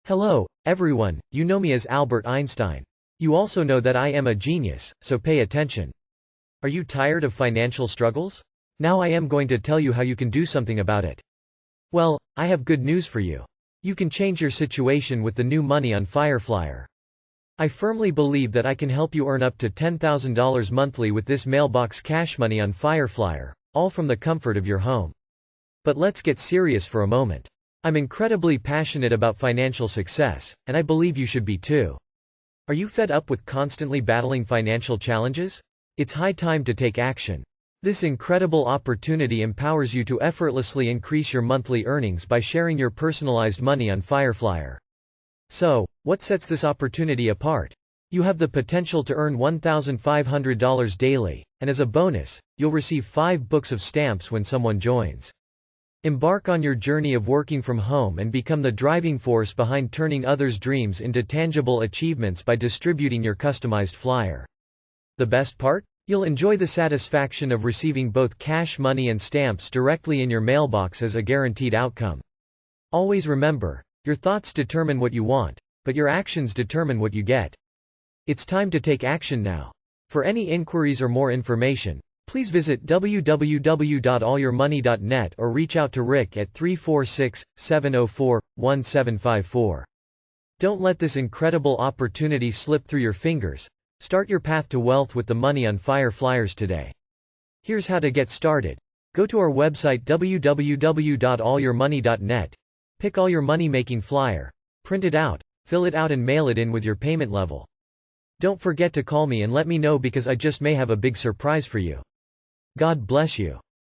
Hello, everyone, you know me as Albert Einstein. You also know that I am a genius, so pay attention. Are you tired of financial struggles? Now I am going to tell you how you can do something about it. Well, I have good news for you. You can change your situation with the new Money on Flier. I firmly believe that I can help you earn up to $10,000 monthly with this mailbox cash money on Flier, all from the comfort of your home. But let's get serious for a moment. I'm incredibly passionate about financial success, and I believe you should be too. Are you fed up with constantly battling financial challenges? It's high time to take action. This incredible opportunity empowers you to effortlessly increase your monthly earnings by sharing your personalized money on Flier. So, what sets this opportunity apart? You have the potential to earn $1,500 daily, and as a bonus, you'll receive 5 books of stamps when someone joins. Embark on your journey of working from home and become the driving force behind turning others' dreams into tangible achievements by distributing your customized flyer. The best part? You'll enjoy the satisfaction of receiving both cash money and stamps directly in your mailbox as a guaranteed outcome. Always remember, your thoughts determine what you want, but your actions determine what you get. It's time to take action now. For any inquiries or more information, please visit www.allyourmoney.net or reach out to Rick at 346-704-1754. Don't let this incredible opportunity slip through your fingers. Start your path to wealth with the Money on Fire flyers today. Here's how to get started. Go to our website www.allyourmoney.net, pick All Your Money Making flyer, print it out, fill it out and mail it in with your payment level. Don't forget to call me and let me know because I just may have a big surprise for you. God bless you.